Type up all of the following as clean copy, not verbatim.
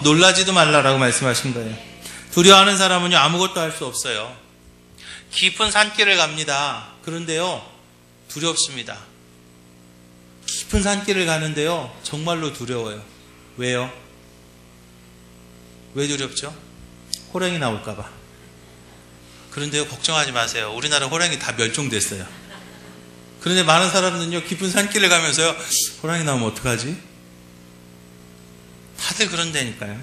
놀라지도 말라라고 말씀하신 거예요. 두려워하는 사람은요, 아무것도 할 수 없어요. 깊은 산길을 갑니다. 그런데요, 두렵습니다. 깊은 산길을 가는데요, 정말로 두려워요. 왜요? 왜 두렵죠? 호랑이 나올까봐. 그런데요, 걱정하지 마세요. 우리나라 호랑이 다 멸종됐어요. 그런데 많은 사람들은요, 깊은 산길을 가면서요, 호랑이 나오면 어떡하지? 다들 그런다니까요.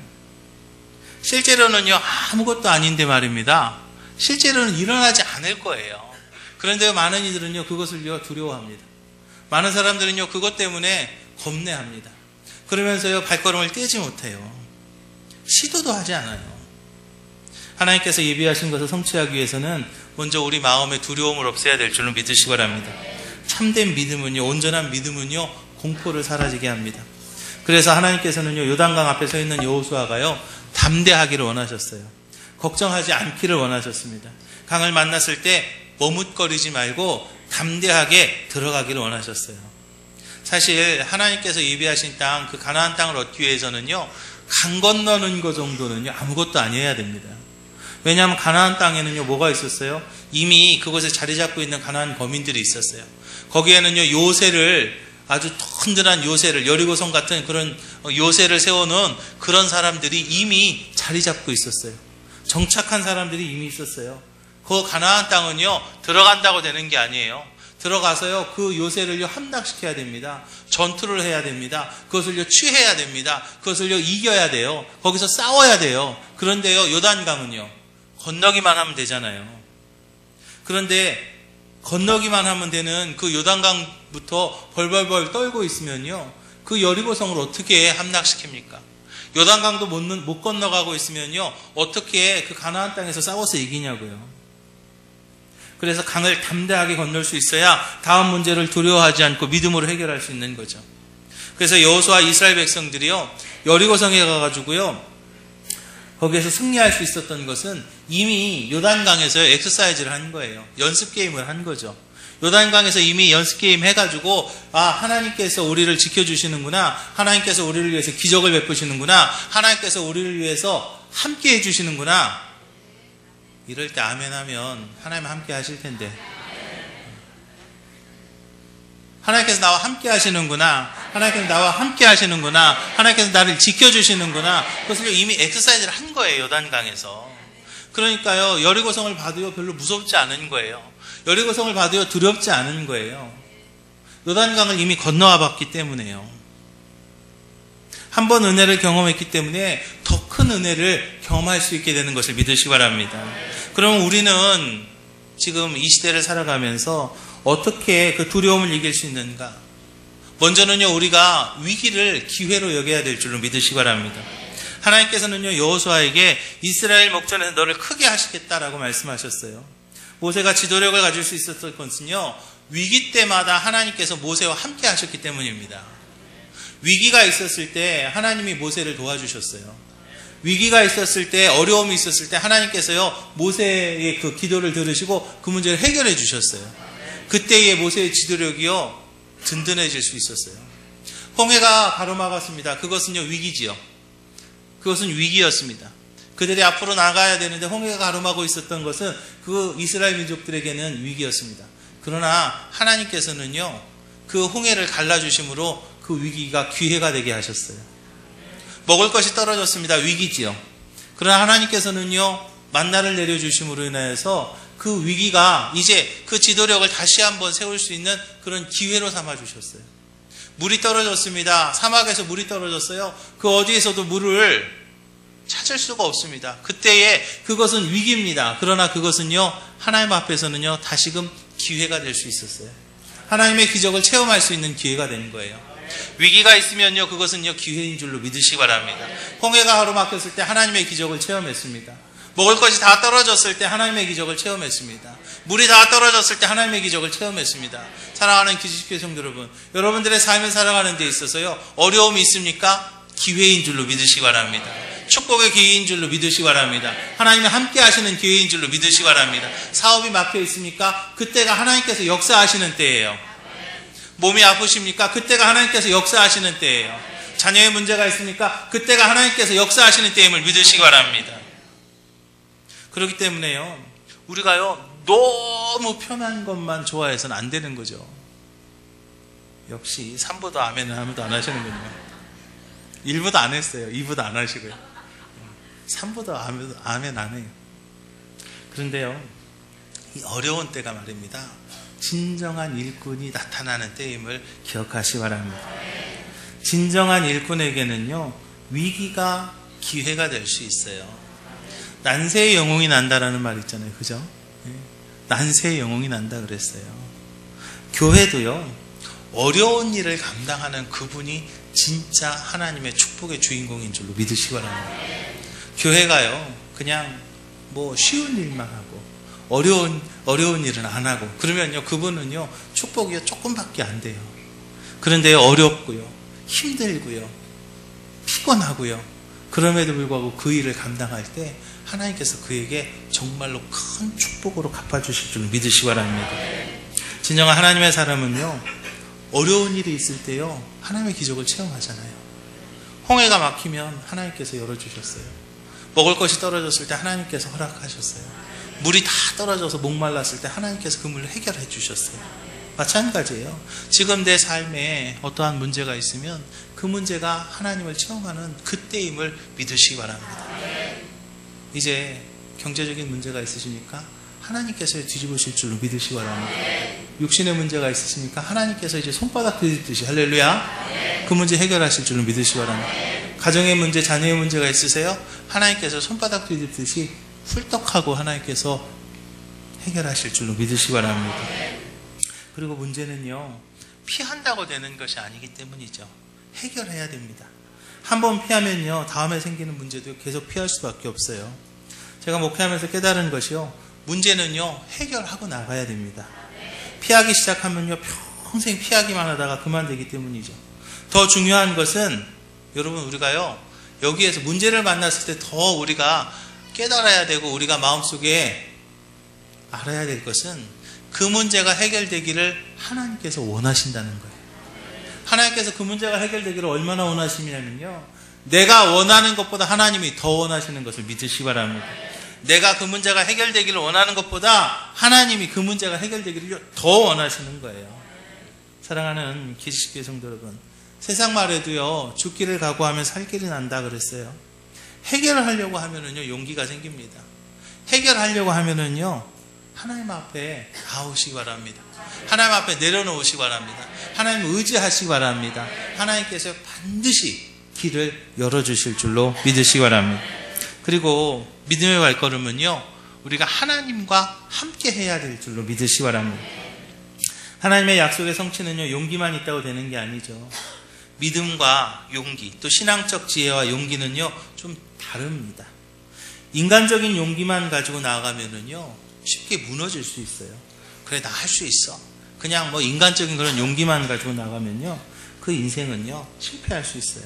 실제로는요, 아무것도 아닌데 말입니다. 실제로는 일어나지 않을 거예요. 그런데 많은 이들은요, 그것을요, 두려워합니다. 많은 사람들은요, 그것 때문에 겁내합니다. 그러면서요, 발걸음을 떼지 못해요. 시도도 하지 않아요. 하나님께서 예비하신 것을 성취하기 위해서는 먼저 우리 마음의 두려움을 없애야 될 줄로 믿으시기 바랍니다. 참된 믿음은요, 온전한 믿음은요, 공포를 사라지게 합니다. 그래서 하나님께서는요, 요단강 앞에 서 있는 여호수아가요, 담대하기를 원하셨어요. 걱정하지 않기를 원하셨습니다. 강을 만났을 때 머뭇거리지 말고 담대하게 들어가기를 원하셨어요. 사실 하나님께서 예비하신 땅, 그 가나안 땅을 얻기 위해서는요, 강 건너는 것 정도는요, 아무것도 아니어야 됩니다. 왜냐하면 가나안 땅에는요, 뭐가 있었어요? 이미 그곳에 자리 잡고 있는 가나안 거민들이 있었어요. 거기에는요, 요새를, 아주 튼튼한 요새를, 여리고성 같은 그런 요새를 세워놓은 그런 사람들이 이미 자리 잡고 있었어요. 정착한 사람들이 이미 있었어요. 그 가나안 땅은요, 들어간다고 되는 게 아니에요. 들어가서요, 그 요새를요, 함락시켜야 됩니다. 전투를 해야 됩니다. 그것을요, 취해야 됩니다. 그것을요, 이겨야 돼요. 거기서 싸워야 돼요. 그런데요, 요단강은요, 건너기만 하면 되잖아요. 그런데 건너기만 하면 되는 그 요단강부터 벌벌벌 떨고 있으면요, 그 여리고성을 어떻게 함락시킵니까? 요단강도 못 건너가고 있으면요, 어떻게 그 가나안 땅에서 싸워서 이기냐고요. 그래서 강을 담대하게 건널 수 있어야 다음 문제를 두려워하지 않고 믿음으로 해결할 수 있는 거죠. 그래서 여호수아 이스라엘 백성들이요, 여리고성에 가가지고요, 거기에서 승리할 수 있었던 것은 이미 요단강에서 엑서사이즈를 한 거예요. 연습 게임을 한 거죠. 요단강에서 이미 연습 게임 해가지고, 아, 하나님께서 우리를 지켜주시는구나, 하나님께서 우리를 위해서 기적을 베푸시는구나, 하나님께서 우리를 위해서 함께 해주시는구나. 이럴 때 아멘 하면 하나님 함께 하실 텐데, 하나님께서 나와 함께 하시는구나, 하나님께서 나와 함께 하시는구나, 하나님께서 나를 지켜주시는구나, 그것을 이미 엑서사이즈를 한 거예요, 요단강에서. 그러니까요, 여리고성을 봐도요, 별로 무섭지 않은 거예요. 여리고성을 봐도요, 두렵지 않은 거예요. 요단강을 이미 건너와 봤기 때문에요. 한 번 은혜를 경험했기 때문에 더 큰 은혜를 경험할 수 있게 되는 것을 믿으시기 바랍니다. 그러면 우리는 지금 이 시대를 살아가면서 어떻게 그 두려움을 이길 수 있는가? 먼저는요, 우리가 위기를 기회로 여겨야 될 줄로 믿으시기 바랍니다. 하나님께서는요, 여호수아에게 이스라엘 목전에서 너를 크게 하시겠다라고 말씀하셨어요. 모세가 지도력을 가질 수 있었던 것은요, 위기 때마다 하나님께서 모세와 함께 하셨기 때문입니다. 위기가 있었을 때 하나님이 모세를 도와주셨어요. 위기가 있었을 때, 어려움이 있었을 때 하나님께서요, 모세의 그 기도를 들으시고 그 문제를 해결해 주셨어요. 그때의 모세의 지도력이요, 든든해질 수 있었어요. 홍해가 가로막았습니다. 그것은요, 위기지요. 그것은 위기였습니다. 그들이 앞으로 나가야 되는데 홍해가 가로막고 있었던 것은 그 이스라엘 민족들에게는 위기였습니다. 그러나 하나님께서는요, 그 홍해를 갈라주심으로 그 위기가 기회가 되게 하셨어요. 먹을 것이 떨어졌습니다. 위기지요. 그러나 하나님께서는요, 만나를 내려주심으로 인하여서 그 위기가 이제 그 지도력을 다시 한번 세울 수 있는 그런 기회로 삼아주셨어요. 물이 떨어졌습니다. 사막에서 물이 떨어졌어요. 그 어디에서도 물을 찾을 수가 없습니다. 그때에 그것은 위기입니다. 그러나 그것은요, 하나님 앞에서는요, 다시금 기회가 될 수 있었어요. 하나님의 기적을 체험할 수 있는 기회가 된 거예요. 위기가 있으면요, 그것은요, 기회인 줄로 믿으시기 바랍니다. 홍해가 가로막혔을 때 하나님의 기적을 체험했습니다. 먹을 것이 다 떨어졌을 때 하나님의 기적을 체험했습니다. 물이 다 떨어졌을 때 하나님의 기적을 체험했습니다. 사랑하는 기지식회 성도 여러분, 여러분들의 삶을 살아가는 데 있어서요, 어려움이 있습니까? 기회인 줄로 믿으시기 바랍니다. 축복의 기회인 줄로 믿으시기 바랍니다. 하나님이 함께 하시는 기회인 줄로 믿으시기 바랍니다. 사업이 막혀 있습니까? 그때가 하나님께서 역사하시는 때예요. 몸이 아프십니까? 그때가 하나님께서 역사하시는 때예요. 자녀의 문제가 있습니까? 그때가 하나님께서 역사하시는 때임을 믿으시기 바랍니다. 그렇기 때문에요, 우리가요 너무 편한 것만 좋아해서는 안 되는 거죠. 역시 3부도 아멘은 아무도 안 하시는군요. 1부도 안 했어요. 2부도 안 하시고요. 3부도 아멘 안 해요. 그런데요, 이 어려운 때가 말입니다, 진정한 일꾼이 나타나는 때임을 기억하시기 바랍니다. 진정한 일꾼에게는요, 위기가 기회가 될 수 있어요. 난세의 영웅이 난다라는 말 있잖아요. 그죠? 난세의 영웅이 난다 그랬어요. 교회도요, 어려운 일을 감당하는 그분이 진짜 하나님의 축복의 주인공인 줄로 믿으시기 바랍니다. 교회가요, 그냥 뭐 쉬운 일만 하고 어려운 일은 안 하고 그러면요, 그분은요 축복이 조금밖에 안 돼요. 그런데 어렵고요, 힘들고요, 피곤하고요, 그럼에도 불구하고 그 일을 감당할 때 하나님께서 그에게 정말로 큰 축복으로 갚아주실 줄 믿으시기 바랍니다. 진정한 하나님의 사람은요, 어려운 일이 있을 때요 하나님의 기적을 체험하잖아요. 홍해가 막히면 하나님께서 열어주셨어요. 먹을 것이 떨어졌을 때 하나님께서 허락하셨어요. 물이 다 떨어져서 목말랐을 때 하나님께서 그 물을 해결해 주셨어요. 마찬가지예요. 지금 내 삶에 어떠한 문제가 있으면 그 문제가 하나님을 체험하는 그때임을 믿으시기 바랍니다. 이제 경제적인 문제가 있으십니까? 하나님께서 뒤집으실 줄로 믿으시기 바랍니다. 육신의 문제가 있으십니까? 하나님께서 이제 손바닥 뒤집듯이, 할렐루야, 그 문제 해결하실 줄로 믿으시기 바랍니다. 가정의 문제, 자녀의 문제가 있으세요? 하나님께서 손바닥 뒤집듯이 훌떡하고 하나님께서 해결하실 줄로 믿으시기 바랍니다. 그리고 문제는요, 피한다고 되는 것이 아니기 때문이죠. 해결해야 됩니다. 한번 피하면요, 다음에 생기는 문제도 계속 피할 수밖에 없어요. 제가 목회하면서 깨달은 것이요, 문제는요 해결하고 나가야 됩니다. 피하기 시작하면요 평생 피하기만 하다가 그만되기 때문이죠. 더 중요한 것은 여러분, 우리가요 여기에서 문제를 만났을 때 더 우리가 깨달아야 되고 우리가 마음속에 알아야 될 것은 그 문제가 해결되기를 하나님께서 원하신다는 거예요. 하나님께서 그 문제가 해결되기를 얼마나 원하시냐면요, 내가 원하는 것보다 하나님이 더 원하시는 것을 믿으시기 바랍니다. 내가 그 문제가 해결되기를 원하는 것보다 하나님이 그 문제가 해결되기를 더 원하시는 거예요. 사랑하는 기지식교회 성도 여러분, 세상 말에도요 죽기를 각오하면 살 길이 난다 그랬어요. 해결을 하려고 하면은요 용기가 생깁니다. 해결하려고 하면은요 하나님 앞에 나오시기 바랍니다. 하나님 앞에 내려놓으시기 바랍니다. 하나님 의지하시기 바랍니다. 하나님께서 반드시 길을 열어주실 줄로 믿으시기 바랍니다. 그리고 믿음의 발걸음은요, 우리가 하나님과 함께 해야 될 줄로 믿으시기 바랍니다. 하나님의 약속의 성취는요 용기만 있다고 되는 게 아니죠. 믿음과 용기, 또 신앙적 지혜와 용기는요 좀 다릅니다. 인간적인 용기만 가지고 나아가면은요 쉽게 무너질 수 있어요. 그래, 나 할 수 있어. 그냥 뭐 인간적인 그런 용기만 가지고 나가면요 그 인생은요 실패할 수 있어요.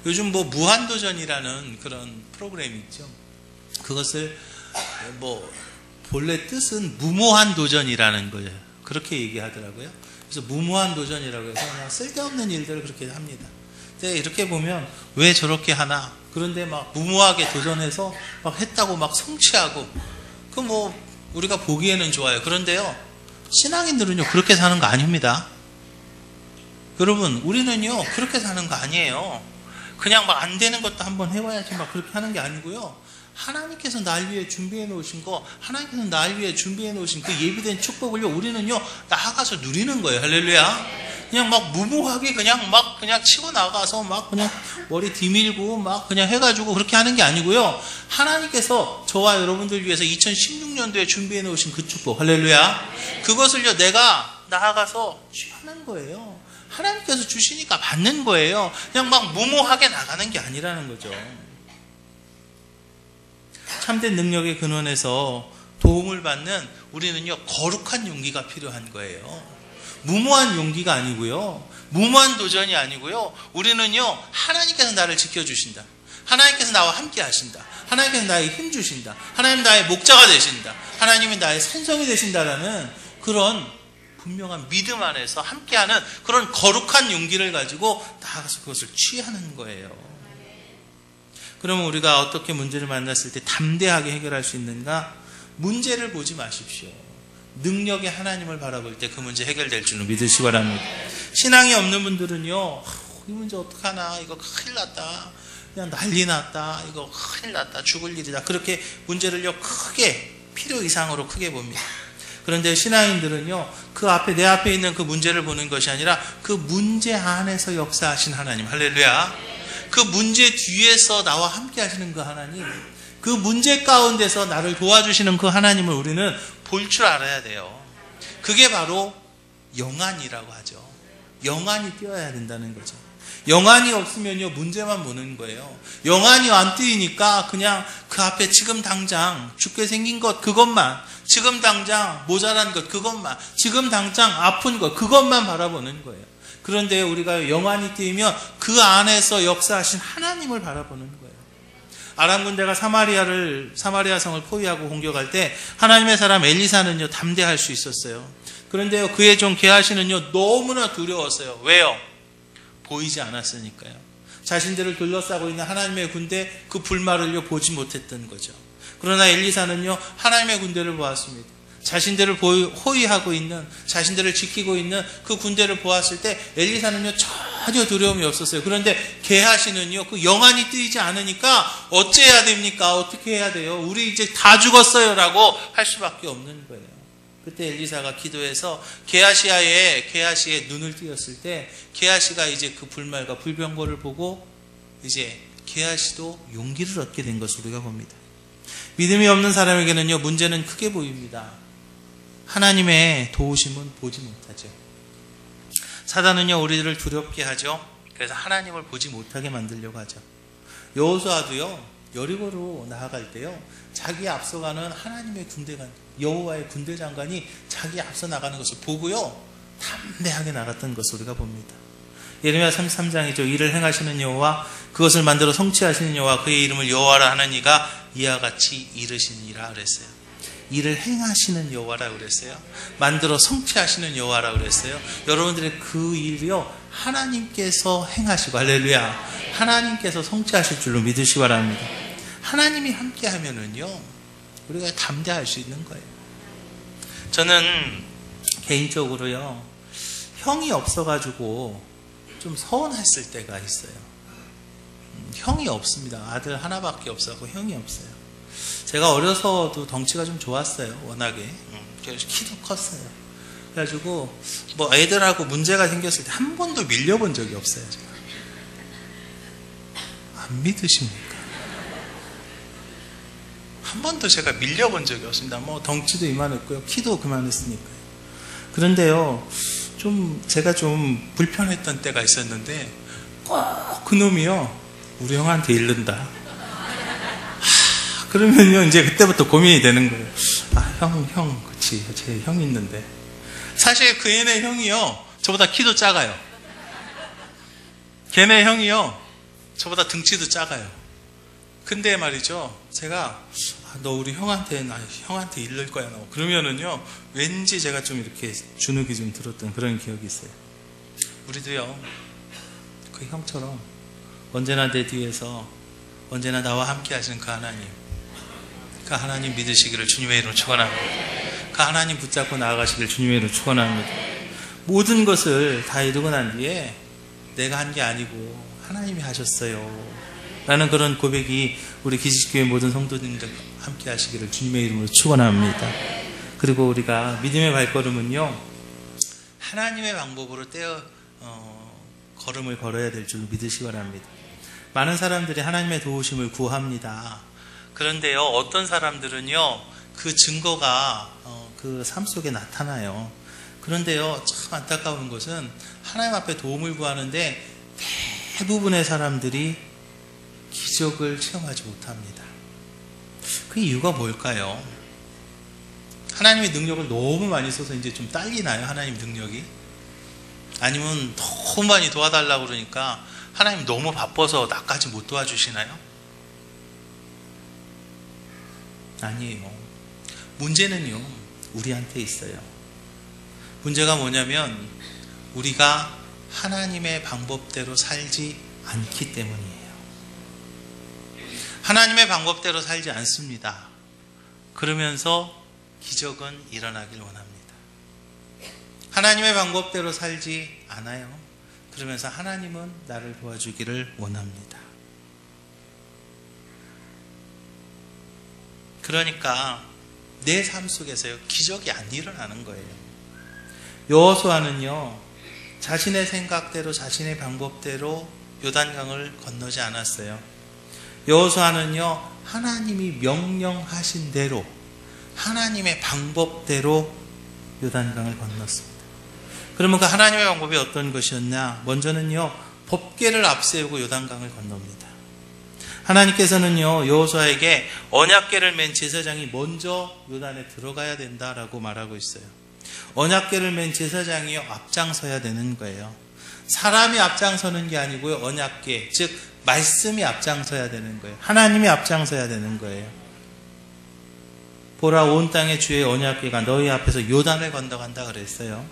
요즘 뭐 무한도전이라는 그런 프로그램이 있죠. 그것을 뭐 본래 뜻은 무모한 도전이라는 거예요. 그렇게 얘기하더라고요. 그래서 무모한 도전이라고 해서 그냥 쓸데없는 일들을 그렇게 합니다. 근데 이렇게 보면 왜 저렇게 하나? 그런데 막 무모하게 도전해서 막 했다고 막 성취하고, 그 뭐 우리가 보기에는 좋아요. 그런데요, 신앙인들은요 그렇게 사는 거 아닙니다. 여러분, 우리는요 그렇게 사는 거 아니에요. 그냥 막 안 되는 것도 한번 해봐야지 막 그렇게 하는 게 아니고요. 하나님께서 날 위해 준비해 놓으신 거, 하나님께서 날 위해 준비해 놓으신 그 예비된 축복을요 우리는요 나아가서 누리는 거예요. 할렐루야. 그냥 막 무모하게 그냥 치고 나가서 막 그냥 머리 뒤밀고 막 그냥 해가지고 그렇게 하는 게 아니고요. 하나님께서 저와 여러분들 위해서 2016년도에 준비해 놓으신 그 축복, 할렐루야, 그것을요 내가 나아가서 취하는 거예요. 하나님께서 주시니까 받는 거예요. 그냥 막 무모하게 나가는 게 아니라는 거죠. 참된 능력의 근원에서 도움을 받는 우리는요 거룩한 용기가 필요한 거예요. 무모한 용기가 아니고요, 무모한 도전이 아니고요, 우리는요 하나님께서 나를 지켜주신다, 하나님께서 나와 함께 하신다, 하나님께서 나에게 힘 주신다, 하나님 나의 목자가 되신다, 하나님이 나의 산성이 되신다라는 그런 분명한 믿음 안에서 함께하는 그런 거룩한 용기를 가지고 나아가서 그것을 취하는 거예요. 그러면 우리가 어떻게 문제를 만났을 때 담대하게 해결할 수 있는가? 문제를 보지 마십시오. 능력의 하나님을 바라볼 때 그 문제 해결될 줄로 믿으시기 바랍니다. 신앙이 없는 분들은요, 이 문제 어떡하나, 이거 큰일 났다, 그냥 난리 났다, 이거 큰일 났다, 죽을 일이다, 그렇게 문제를요 크게, 필요 이상으로 크게 봅니다. 그런데 신앙인들은요, 그 앞에, 내 앞에 있는 그 문제를 보는 것이 아니라 그 문제 안에서 역사하신 하나님, 할렐루야, 그 문제 뒤에서 나와 함께 하시는 그 하나님, 그 문제 가운데서 나를 도와주시는 그 하나님을 우리는 볼 줄 알아야 돼요. 그게 바로 영안이라고 하죠. 영안이 띄어야 된다는 거죠. 영안이 없으면요, 문제만 보는 거예요. 영안이 안 띄니까 그냥 그 앞에 지금 당장 죽게 생긴 것 그것만, 지금 당장 모자란 것 그것만, 지금 당장 아픈 것 그것만 바라보는 거예요. 그런데 우리가 영안이 띄면 그 안에서 역사하신 하나님을 바라보는 거예요. 아람 군대가 사마리아 성을 포위하고 공격할 때 하나님의 사람 엘리사는요, 담대할 수 있었어요. 그런데요, 그의 종 게하시는요, 너무나 두려웠어요. 왜요? 보이지 않았으니까요. 자신들을 둘러싸고 있는 하나님의 군대, 그 불말을요 보지 못했던 거죠. 그러나 엘리사는요, 하나님의 군대를 보았습니다. 자신들을 호위하고 있는, 자신들을 지키고 있는 그 군대를 보았을 때 엘리사는요 전혀 두려움이 없었어요. 그런데 게하시는요, 그 영안이 뜨이지 않으니까 어째야 됩니까? 어떻게 해야 돼요? 우리 이제 다 죽었어요 라고 할 수밖에 없는 거예요. 그때 엘리사가 기도해서 게하시의 눈을 띄었을 때 게하시가 이제 그 불말과 불병거를 보고 이제 게하시도 용기를 얻게 된 것을 우리가 봅니다. 믿음이 없는 사람에게는요, 문제는 크게 보입니다. 하나님의 도우심은 보지 못하죠. 사단은요, 우리들을 두렵게 하죠. 그래서 하나님을 보지 못하게 만들려고 하죠. 여호수아도요, 여리고로 나아갈 때요, 자기에 앞서가는 하나님의 군대가, 여호와의 군대 장관이 자기에 앞서 나가는 것을 보고요, 담대하게 나갔던 것을 우리가 봅니다. 예레미야 33장이죠. 이를 행하시는 여호와, 그것을 만들어 성취하시는 여호와, 그의 이름을 여호와라 하는 이가 이와 같이 이르시니라 그랬어요. 일을 행하시는 여호와라고 그랬어요. 만들어 성취하시는 여호와라고 그랬어요. 여러분들의 그 일이요, 하나님께서 행하시고, 할렐루야, 하나님께서 성취하실 줄로 믿으시기 바랍니다. 하나님이 함께 하면은요, 우리가 담대할 수 있는 거예요. 저는 개인적으로요, 형이 없어가지고 좀 서운했을 때가 있어요. 형이 없습니다. 아들 하나밖에 없어서 형이 없어요. 제가 어려서도 덩치가 좀 좋았어요. 워낙에. 그래서 키도 컸어요. 그래가지고 뭐 애들하고 문제가 생겼을 때 한 번도 밀려본 적이 없어요. 제가. 안 믿으십니까? 한 번도 제가 밀려본 적이 없습니다. 뭐 덩치도 이만했고요. 키도 그만했으니까요. 그런데요, 제가 좀 불편했던 때가 있었는데 꼭 그놈이요, 우리 형한테 이른다. 그러면요, 이제 그때부터 고민이 되는 거예요. 형, 그치, 제 형이 있는데. 사실 그 애네 형이요, 저보다 키도 작아요. 걔네 형이요, 저보다 등치도 작아요. 근데 말이죠, 제가, 너 우리 형한테 이를 거야, 너. 그러면은요, 왠지 제가 좀 이렇게 주눅이 좀 들었던 그런 기억이 있어요. 우리도요, 그 형처럼 언제나 내 뒤에서 언제나 나와 함께 하시는 그 하나님, 그 하나님 믿으시기를 주님의 이름으로 축원합니다. 그 하나님 붙잡고 나아가시기를 주님의 이름으로 축원합니다. 모든 것을 다 이루고 난 뒤에 내가 한 게 아니고 하나님이 하셨어요 라는 그런 고백이 우리 기지교회 모든 성도님들 함께 하시기를 주님의 이름으로 축원합니다. 그리고 우리가 믿음의 발걸음은요, 하나님의 방법으로 걸음을 걸어야 될 줄 믿으시기 바랍니다. 많은 사람들이 하나님의 도우심을 구합니다. 그런데요, 어떤 사람들은요, 그 증거가 그 삶 속에 나타나요. 그런데요, 참 안타까운 것은 하나님 앞에 도움을 구하는데 대부분의 사람들이 기적을 체험하지 못합니다. 그 이유가 뭘까요? 하나님의 능력을 너무 많이 써서 이제 좀 딸리나요? 하나님 능력이? 아니면 너무 많이 도와달라고 그러니까 하나님 너무 바빠서 나까지 못 도와주시나요? 아니에요. 문제는요, 우리한테 있어요. 문제가 뭐냐면 우리가 하나님의 방법대로 살지 않기 때문이에요. 하나님의 방법대로 살지 않습니다. 그러면서 기적은 일어나길 원합니다. 하나님의 방법대로 살지 않아요. 그러면서 하나님은 나를 도와주기를 원합니다. 그러니까 내 삶 속에서요, 기적이 안 일어나는 거예요. 여호수아는요, 자신의 생각대로 자신의 방법대로 요단강을 건너지 않았어요. 여호수아는요, 하나님이 명령하신 대로 하나님의 방법대로 요단강을 건넜습니다. 그러면 그 하나님의 방법이 어떤 것이었냐? 먼저는요, 법궤를 앞세우고 요단강을 건넙니다. 하나님께서는요, 여호수아에게 언약궤를 맨 제사장이 먼저 요단에 들어가야 된다라고 말하고 있어요. 언약궤를 맨 제사장이요, 앞장서야 되는 거예요. 사람이 앞장서는 게 아니고요, 언약궤, 즉 말씀이 앞장서야 되는 거예요. 하나님이 앞장서야 되는 거예요. 보라, 온 땅의 주의 언약궤가 너희 앞에서 요단을 건너간다 그랬어요.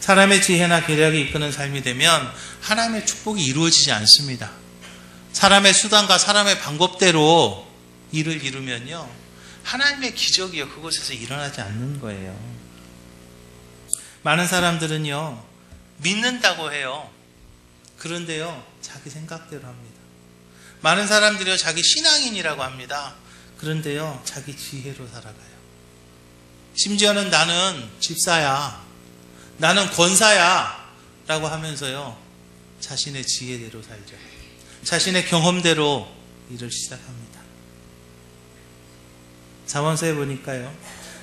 사람의 지혜나 계략이 이끄는 삶이 되면 하나님의 축복이 이루어지지 않습니다. 사람의 수단과 사람의 방법대로 일을 이루면요, 하나님의 기적이요, 그곳에서 일어나지 않는 거예요. 많은 사람들은요, 믿는다고 해요. 그런데요, 자기 생각대로 합니다. 많은 사람들이요, 자기 신앙인이라고 합니다. 그런데요, 자기 지혜로 살아가요. 심지어는 나는 집사야, 나는 권사야 라고 하면서요, 자신의 지혜대로 살죠. 자신의 경험대로 일을 시작합니다. 잠언서에 보니까요,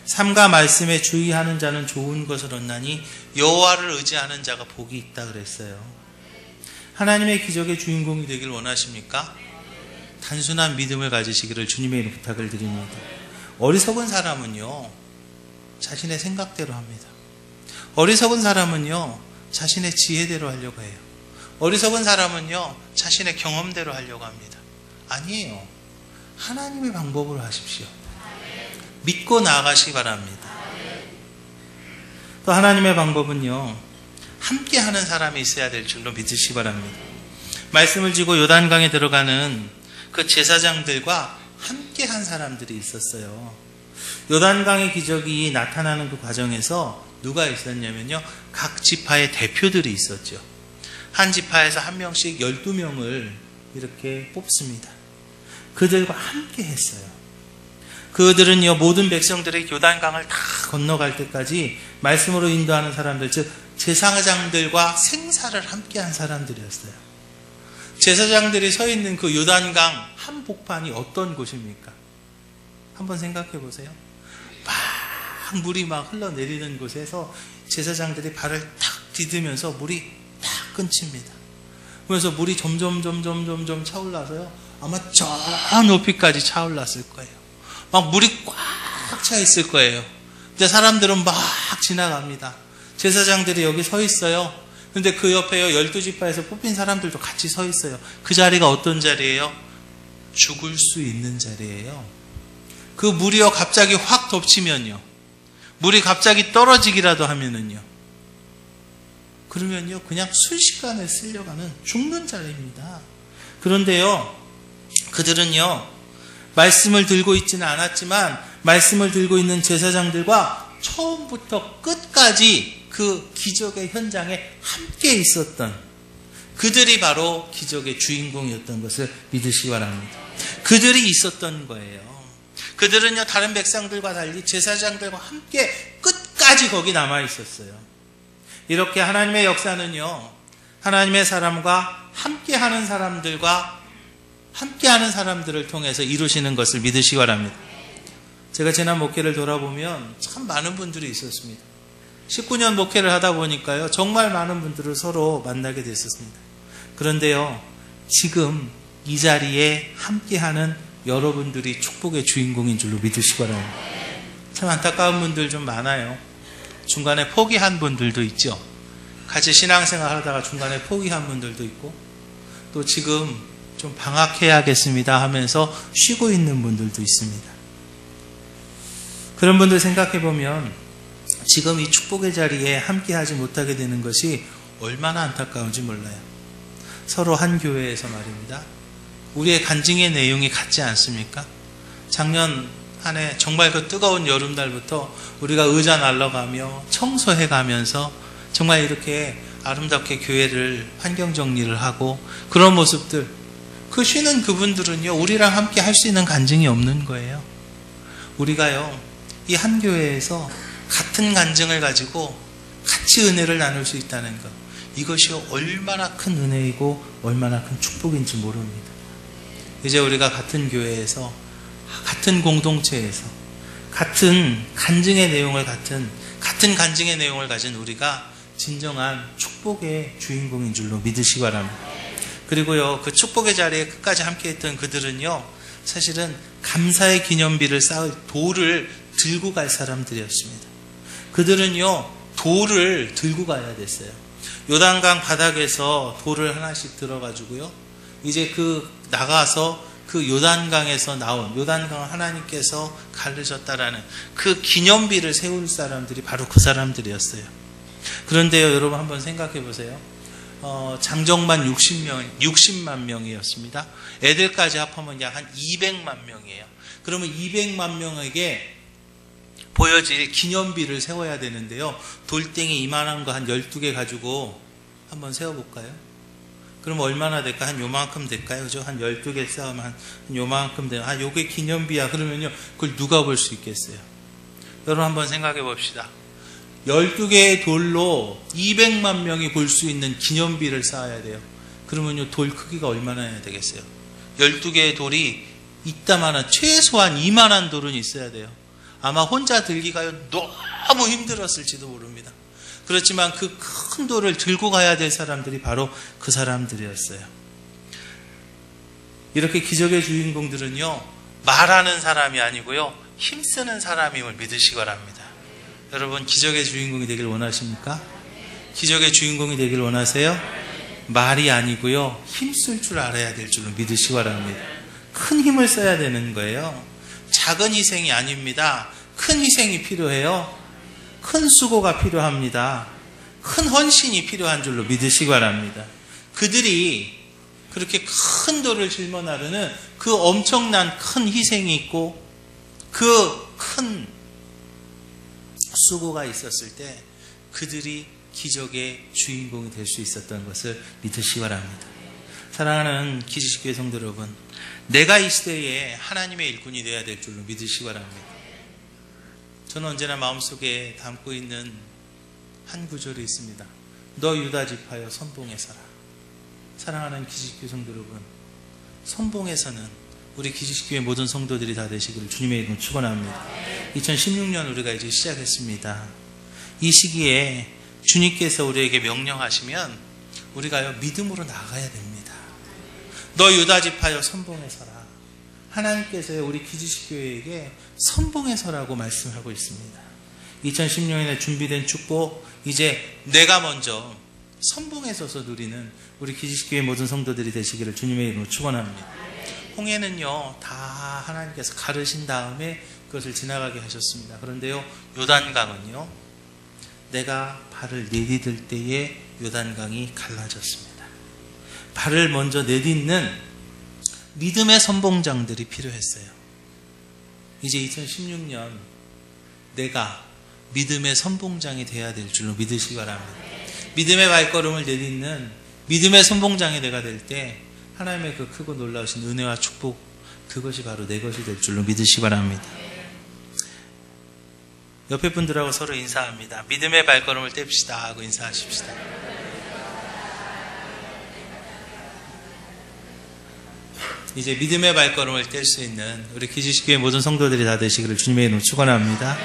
삼가 말씀에 주의하는 자는 좋은 것을 얻나니 여호와를 의지하는 자가 복이 있다 그랬어요. 하나님의 기적의 주인공이 되길 원하십니까? 단순한 믿음을 가지시기를 주님의 이름으로 부탁을 드립니다. 어리석은 사람은요, 자신의 생각대로 합니다. 어리석은 사람은요, 자신의 지혜대로 하려고 해요. 어리석은 사람은요, 자신의 경험대로 하려고 합니다. 아니에요. 하나님의 방법으로 하십시오. 믿고 나아가시기 바랍니다. 또 하나님의 방법은요, 함께 하는 사람이 있어야 될 줄로 믿으시기 바랍니다. 말씀을 지고 요단강에 들어가는 그 제사장들과 함께 한 사람들이 있었어요. 요단강의 기적이 나타나는 그 과정에서 누가 있었냐면요, 각 지파의 대표들이 있었죠. 한 지파에서 한 명씩 12명을 이렇게 뽑습니다. 그들과 함께 했어요. 그들은요, 모든 백성들의 요단강을 다 건너갈 때까지 말씀으로 인도하는 사람들, 즉 제사장들과 생사를 함께 한 사람들이었어요. 제사장들이 서 있는 그 요단강 한복판이 어떤 곳입니까? 한번 생각해 보세요. 막 물이 막 흘러내리는 곳에서 제사장들이 발을 탁 디디면서 물이 탁 끊칩니다. 그래서 물이 점점 차올라서요, 아마 저 높이까지 차올랐을 거예요. 막 물이 꽉 차 있을 거예요. 근데 사람들은 막 지나갑니다. 제사장들이 여기 서 있어요. 근데 그 옆에요, 12지파에서 뽑힌 사람들도 같이 서 있어요. 그 자리가 어떤 자리예요? 죽을 수 있는 자리예요. 그 물이요, 갑자기 확 덮치면요, 물이 갑자기 떨어지기라도 하면은요, 그러면요, 그냥 순식간에 쓸려가는 죽는 자리입니다. 그런데요, 그들은요, 말씀을 들고 있지는 않았지만 말씀을 들고 있는 제사장들과 처음부터 끝까지 그 기적의 현장에 함께 있었던 그들이 바로 기적의 주인공이었던 것을 믿으시기 바랍니다. 그들이 있었던 거예요. 그들은요, 다른 백성들과 달리 제사장들과 함께 끝까지 거기 남아 있었어요. 이렇게 하나님의 역사는요, 하나님의 사람과 함께하는 사람들과 함께하는 사람들을 통해서 이루시는 것을 믿으시기 바랍니다. 제가 지난 목회를 돌아보면 참 많은 분들이 있었습니다. 19년 목회를 하다 보니까요, 정말 많은 분들을 서로 만나게 됐었습니다. 그런데요, 지금 이 자리에 함께하는 여러분들이 축복의 주인공인 줄로 믿으시기 바랍니다. 참 안타까운 분들 좀 많아요. 중간에 포기한 분들도 있죠. 같이 신앙생활 하다가 중간에 포기한 분들도 있고, 또 지금 좀 방학해야겠습니다 하면서 쉬고 있는 분들도 있습니다. 그런 분들 생각해 보면 지금 이 축복의 자리에 함께하지 못하게 되는 것이 얼마나 안타까운지 몰라요. 서로 한 교회에서 말입니다. 우리의 간증의 내용이 같지 않습니까? 작년 한 해 정말 그 뜨거운 여름날부터 우리가 의자 날라가며 청소해가면서 정말 이렇게 아름답게 교회를 환경 정리를 하고 그런 모습들, 그 쉬는 그분들은요, 우리랑 함께 할 수 있는 간증이 없는 거예요. 우리가요, 이 한 교회에서 같은 간증을 가지고 같이 은혜를 나눌 수 있다는 것, 이것이 얼마나 큰 은혜이고 얼마나 큰 축복인지 모릅니다. 이제 우리가 같은 교회에서, 같은 공동체에서 같은 간증의 내용을 같은 간증의 내용을 가진 우리가 진정한 축복의 주인공인 줄로 믿으시기 바랍니다. 그리고요, 그 축복의 자리에 끝까지 함께했던 그들은요, 사실은 감사의 기념비를 쌓을 돌을 들고 갈 사람들이었습니다. 그들은요, 돌을 들고 가야 됐어요. 요단강 바닥에서 돌을 하나씩 들어가지고요, 이제 나가서 그 요단강에서 나온, 요단강을 하나님께서 가르셨다라는 그 기념비를 세울 사람들이 바로 그 사람들이었어요. 그런데요, 여러분 한번 생각해 보세요. 장정만 60만 명이었습니다. 애들까지 합하면 약 한 200만 명이에요. 그러면 200만 명에게 보여질 기념비를 세워야 되는데요. 돌덩이 이만한 거 한 12개 가지고 한번 세워볼까요? 그럼 얼마나 될까? 한 요만큼 될까요? 그죠? 한 12개 쌓으면 한 요만큼 돼요. 아, 요게 기념비야. 그러면요, 그걸 누가 볼 수 있겠어요? 여러분 한번 생각해 봅시다. 12개의 돌로 200만 명이 볼 수 있는 기념비를 쌓아야 돼요. 그러면요, 돌 크기가 얼마나 해야 되겠어요? 12개의 돌이 이따만한, 최소한 이만한 돌은 있어야 돼요. 아마 혼자 들기가요, 너무 힘들었을지도 모릅니다. 그렇지만 그 큰 돌을 들고 가야 될 사람들이 바로 그 사람들이었어요. 이렇게 기적의 주인공들은요, 말하는 사람이 아니고요, 힘쓰는 사람임을 믿으시기 바랍니다. 여러분, 기적의 주인공이 되길 원하십니까? 기적의 주인공이 되길 원하세요? 말이 아니고요, 힘쓸 줄 알아야 될 줄로 믿으시기 바랍니다. 큰 힘을 써야 되는 거예요. 작은 희생이 아닙니다. 큰 희생이 필요해요. 큰 수고가 필요합니다. 큰 헌신이 필요한 줄로 믿으시기 바랍니다. 그들이 그렇게 큰 돌을 짊어 나르는 그 엄청난 큰 희생이 있고 그 큰 수고가 있었을 때 그들이 기적의 주인공이 될 수 있었던 것을 믿으시기 바랍니다. 사랑하는 기지식교회 성도 여러분, 내가 이 시대에 하나님의 일꾼이 되어야 될 줄로 믿으시기 바랍니다. 저는 언제나 마음속에 담고 있는 한 구절이 있습니다. 너 유다 지파여 선봉에 서라. 사랑하는 기지식교회 성도 여러분, 선봉에서는 우리 기지식교회 모든 성도들이 다 되시기를 주님의 이름으로 축원합니다. 2016년 우리가 이제 시작했습니다. 이 시기에 주님께서 우리에게 명령하시면 우리가요, 믿음으로 나가야 됩니다. 너 유다 지파여 선봉에 서라. 하나님께서요, 우리 기지식교회에게 선봉에 서라고 말씀하고 있습니다. 2016년에 준비된 축복, 이제 내가 먼저 선봉에 서서 누리는 우리 기지식교회 모든 성도들이 되시기를 주님의 이름으로 축원합니다. 홍해는요, 다 하나님께서 가르신 다음에 그것을 지나가게 하셨습니다. 그런데요, 요단강은요, 내가 발을 내디딜 때에 요단강이 갈라졌습니다. 발을 먼저 내딛는 믿음의 선봉장들이 필요했어요. 이제 2016년 내가 믿음의 선봉장이 되어야 될 줄로 믿으시기 바랍니다. 믿음의 발걸음을 내딛는 믿음의 선봉장이 내가 될 때 하나님의 그 크고 놀라우신 은혜와 축복, 그것이 바로 내 것이 될 줄로 믿으시기 바랍니다. 옆에 분들하고 서로 인사합니다. 믿음의 발걸음을 뗍시다 하고 인사하십시다. 이제 믿음의 발걸음을 뗄 수 있는 우리 기지식교회 모든 성도들이 다 되시기를 주님의 이름으로 축원합니다.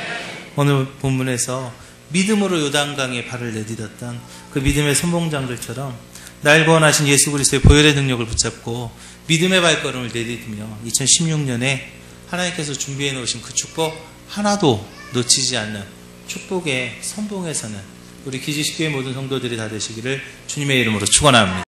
오늘 본문에서 믿음으로 요단강에 발을 내딛었던 그 믿음의 선봉장들처럼 날 구원하신 예수 그리스도의 보혈의 능력을 붙잡고 믿음의 발걸음을 내딛으며 2016년에 하나님께서 준비해 놓으신 그 축복 하나도 놓치지 않는 축복의 선봉에 서는 우리 기지식교회 모든 성도들이 다 되시기를 주님의 이름으로 축원합니다.